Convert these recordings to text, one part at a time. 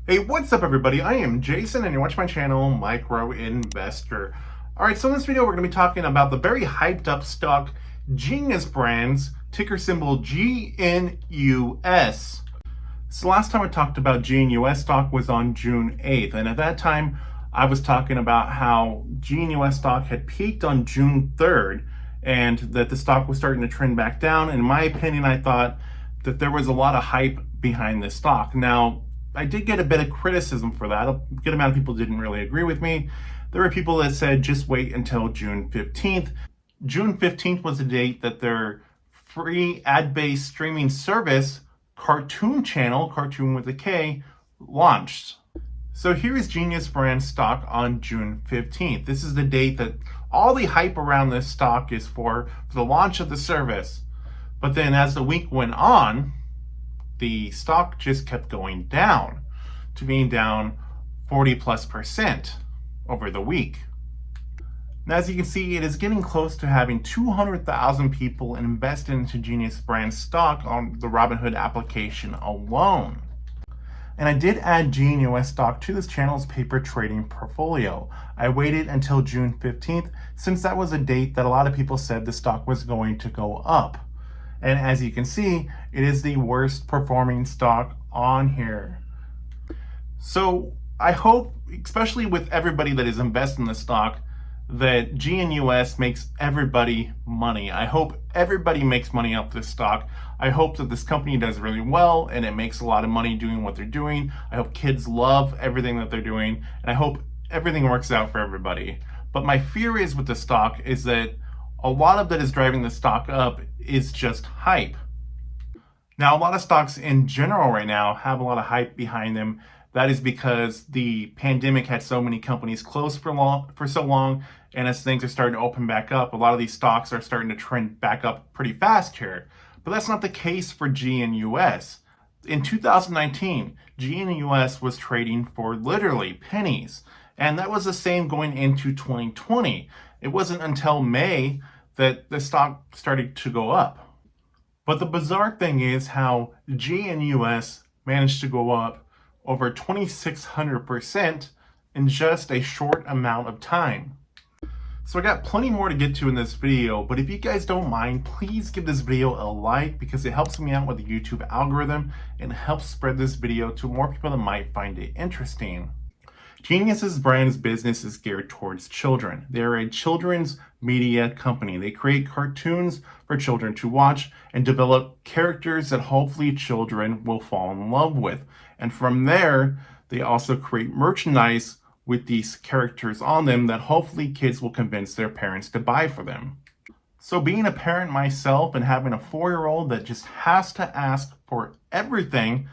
Hey, what's up everybody? I am Jason and you watch my channel, Micro Investor. Alright, so in this video we're going to be talking about the very hyped up stock GNUS brands, ticker symbol GNUS. So last time I talked about GNUS stock was on June 8th, and at that time I was talking about how GNUS stock had peaked on June 3rd and that the stock was starting to trend back down. And in my opinion, I thought that there was a lot of hype behind this stock. Now, I did get a bit of criticism for that. A good amount of people didn't really agree with me. There were people that said just wait until June 15th. June 15th was the date that their free ad-based streaming service, Cartoon Channel, cartoon with a K, launched. So here is GNUS brand stock on June 15th. This is the date that all the hype around this stock is for the launch of the service. But then as the week went on, the stock just kept going down to being down 40+% over the week. Now, as you can see, it is getting close to having 200,000 people invested into GNUS brand stock on the Robinhood application alone. And I did add GNUS stock to this channel's paper trading portfolio. I waited until June 15th since that was a date that a lot of people said the stock was going to go up. And as you can see, it is the worst performing stock on here. So I hope, especially with everybody that is invested in the stock, that GNUS makes everybody money. I hope everybody makes money off this stock. I hope that this company does really well and it makes a lot of money doing what they're doing. I hope kids love everything that they're doing, and I hope everything works out for everybody. But my fear is with the stock is that a lot of that is driving the stock up is just hype. Now, a lot of stocks in general right now have a lot of hype behind them. That is because the pandemic had so many companies closed for so long, and as things are starting to open back up, a lot of these stocks are starting to trend back up pretty fast here. But that's not the case for GNUS. In 2019, GNUS was trading for literally pennies, and that was the same going into 2020. It wasn't until May that the stock started to go up. But the bizarre thing is how GNUS managed to go up over 2,600% in just a short amount of time. So I got plenty more to get to in this video, but if you guys don't mind, please give this video a like because it helps me out with the YouTube algorithm and helps spread this video to more people that might find it interesting. GNUS's brand's business is geared towards children. They're a children's media company. They create cartoons for children to watch and develop characters that hopefully children will fall in love with. And from there, they also create merchandise with these characters on them that hopefully kids will convince their parents to buy for them. So being a parent myself and having a 4-year-old that just has to ask for everything,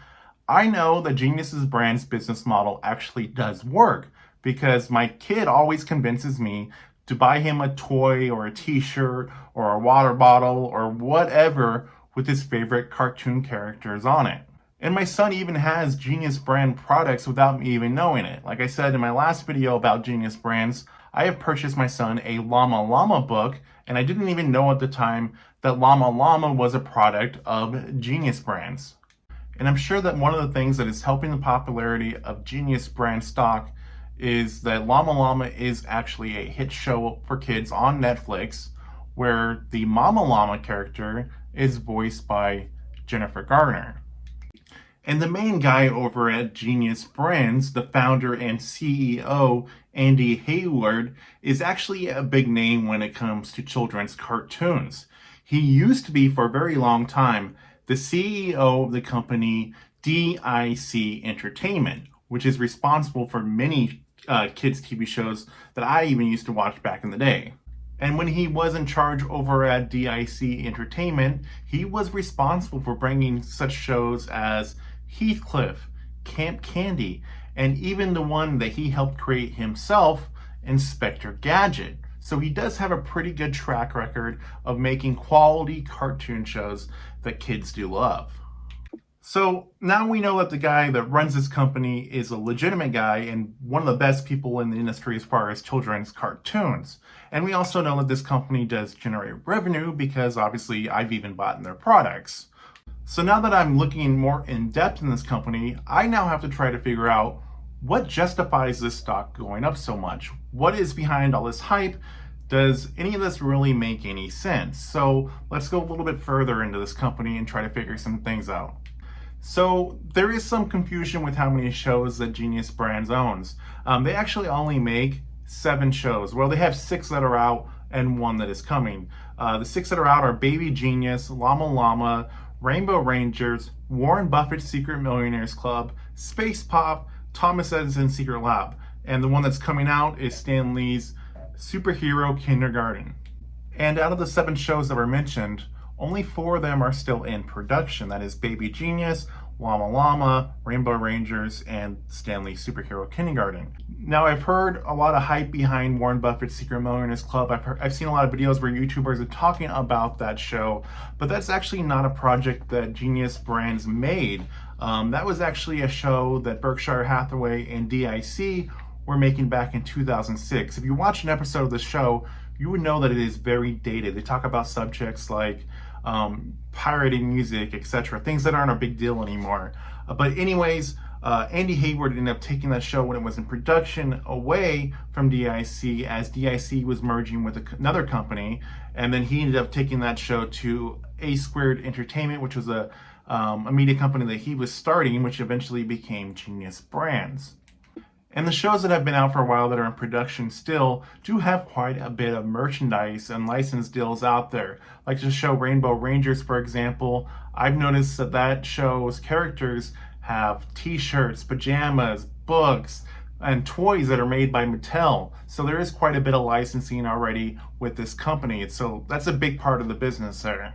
I know that GNUS's brand's business model actually does work because my kid always convinces me to buy him a toy or a t-shirt or a water bottle or whatever with his favorite cartoon characters on it. And my son even has GNUS brand products without me even knowing it. Like I said in my last video about GNUS brands, I have purchased my son a Llama Llama book, and I didn't even know at the time that Llama Llama was a product of GNUS brands. And I'm sure that one of the things that is helping the popularity of GNUS brand stock is that Llama Llama is actually a hit show for kids on Netflix, where the Mama Llama character is voiced by Jennifer Garner. And the main guy over at GNUS Brands, the founder and CEO, Andy Hayward, is actually a big name when it comes to children's cartoons. He used to be, for a very long time, the CEO of the company DIC Entertainment, which is responsible for many kids' TV shows that I even used to watch back in the day. And when he was in charge over at DIC Entertainment, he was responsible for bringing such shows as Heathcliff, Camp Candy, and even the one that he helped create himself, Inspector Gadget. So he does have a pretty good track record of making quality cartoon shows that kids do love. So now we know that the guy that runs this company is a legitimate guy and one of the best people in the industry as far as children's cartoons. And we also know that this company does generate revenue because obviously I've even bought their products. So now that I'm looking more in depth in this company, I now have to try to figure out what justifies this stock going up so much. What is behind all this hype? Does any of this really make any sense? So let's go a little bit further into this company and try to figure some things out. So there is some confusion with how many shows that GNUS Brands owns. They actually only make 7 shows. Well, they have 6 that are out and 1 that is coming. The 6 that are out are Baby Genius, Llama Llama, Rainbow Rangers, Warren Buffett's Secret Millionaires Club, Space Pop, Thomas Edison's Secret Lab. And the one that's coming out is Stan Lee's Superhero Kindergarten. And out of the 7 shows that were mentioned, only 4 of them are still in production. That is Baby Genius, Llama Llama, Rainbow Rangers, and Stan Lee's Superhero Kindergarten. Now, I've heard a lot of hype behind Warren Buffett's Secret Millionaires Club. I've seen a lot of videos where YouTubers are talking about that show, but that's actually not a project that GNUS Brands made. That was actually a show that Berkshire Hathaway and DIC were making back in 2006. If you watch an episode of the show, you would know that it is very dated. They talk about subjects like pirating music, etc., things that aren't a big deal anymore. But anyways, Andy Hayward ended up taking that show when it was in production away from DIC, as DIC was merging with another company, and then he ended up taking that show to A Squared Entertainment, which was a media company that he was starting, which eventually became GNUS Brands. And the shows that have been out for a while that are in production still do have quite a bit of merchandise and license deals out there. Like the show Rainbow Rangers, for example, I've noticed that that show's characters have t-shirts, pajamas, books, and toys that are made by Mattel. So there is quite a bit of licensing already with this company. So that's a big part of the business there.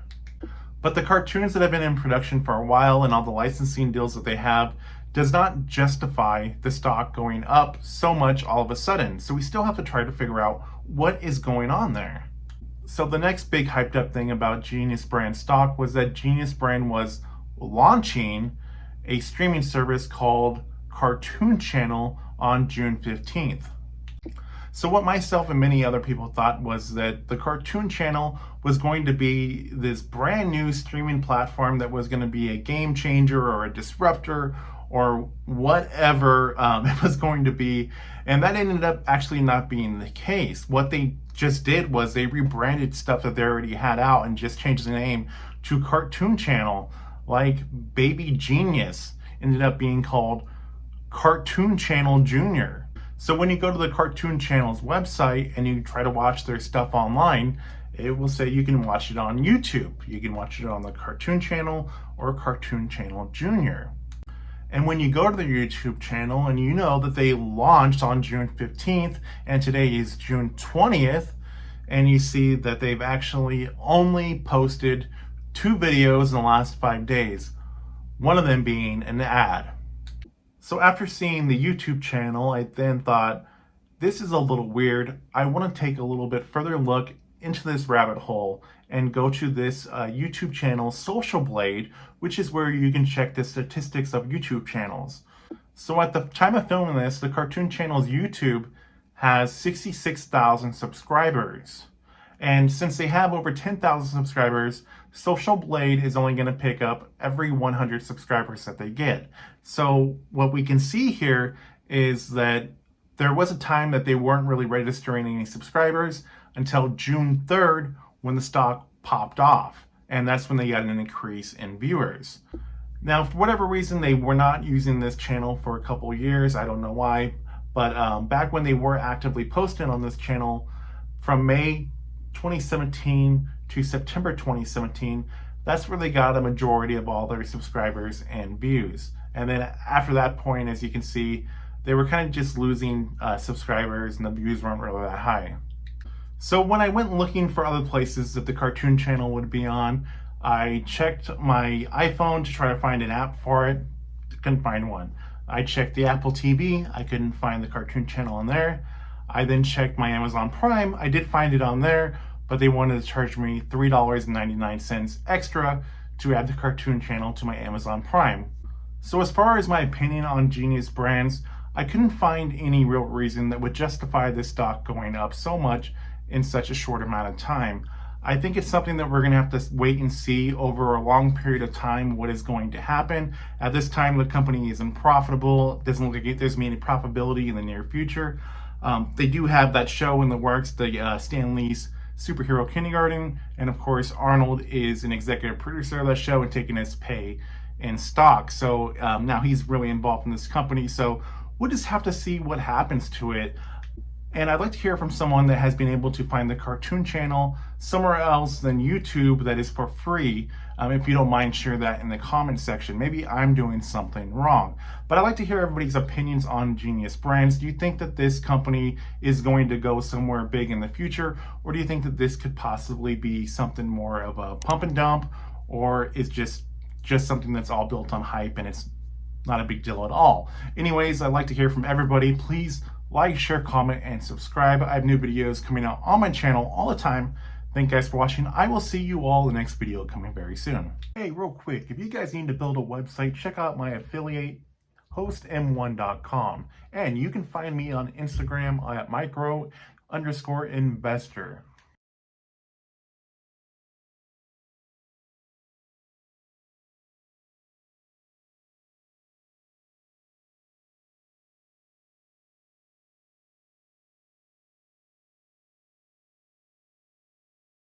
But the cartoons that have been in production for a while and all the licensing deals that they have does not justify the stock going up so much all of a sudden. So we still have to try to figure out what is going on there. So the next big hyped up thing about GNUS Brand stock was that GNUS Brand was launching a streaming service called Cartoon Channel on June 15th. So what myself and many other people thought was that the Cartoon Channel was going to be this brand new streaming platform that was going to be a game changer or a disruptor or whatever it was going to be. And that ended up actually not being the case. What they just did was they rebranded stuff that they already had out and just changed the name to Cartoon Channel. Like Baby Genius ended up being called Cartoon Channel Junior. So when you go to the Cartoon Channel's website and you try to watch their stuff online, it will say you can watch it on YouTube. You can watch it on the Cartoon Channel or Cartoon Channel Junior. And when you go to the YouTube channel and you know that they launched on June 15th and today is June 20th, and you see that they've actually only posted 2 videos in the last 5 days, one of them being an ad. So after seeing the YouTube channel, I then thought, this is a little weird. I want to take a little bit further look into this rabbit hole and go to this YouTube channel, Social Blade, which is where you can check the statistics of YouTube channels. So at the time of filming this, the Cartoon Channel's YouTube has 66,000 subscribers. And since they have over 10,000 subscribers, Social Blade is only going to pick up every 100 subscribers that they get. So what we can see here is that there was a time that they weren't really registering any subscribers until June 3rd when the stock popped off. And that's when they got an increase in viewers. Now, for whatever reason, they were not using this channel for a couple years. I don't know why. But back when they were actively posting on this channel, from May 2017 to September 2017, that's where they got a majority of all their subscribers and views. And then after that point, as you can see, they were kind of just losing subscribers and the views weren't really that high. So when I went looking for other places that the Cartoon Channel would be on, I checked my iPhone to try to find an app for it. Couldn't find one. I checked the Apple TV. I couldn't find the Cartoon Channel on there. I then checked my Amazon Prime. I did find it on there, but they wanted to charge me $3.99 extra to add the Cartoon Channel to my Amazon Prime. So as far as my opinion on GNUS Brands, I couldn't find any real reason that would justify this stock going up so much in such a short amount of time. I think it's something that we're going to have to wait and see over a long period of time what is going to happen. At this time, the company isn't profitable. It doesn't look like there's any profitability in the near future. They do have that show in the works, the Stan Lee's Superhero Kindergarten, and of course Arnold is an executive producer of that show and taking his pay in stock. So now he's really involved in this company. So we'll just have to see what happens to it. And I'd like to hear from someone that has been able to find the cartoon channel somewhere else than YouTube that is for free. If you don't mind, share that in the comment section. Maybe I'm doing something wrong. But I'd like to hear everybody's opinions on Genius Brands. Do you think that this company is going to go somewhere big in the future? Or do you think that this could possibly be something more of a pump and dump? Or is just something that's all built on hype and it's not a big deal at all? Anyways, I'd like to hear from everybody. Please like, share, comment, and subscribe. I have new videos coming out on my channel all the time. Thank you guys for watching. I will see you all in the next video coming very soon. Hey, real quick, if you guys need to build a website, check out my affiliate, hostm1.com. And you can find me on Instagram at micro_investor.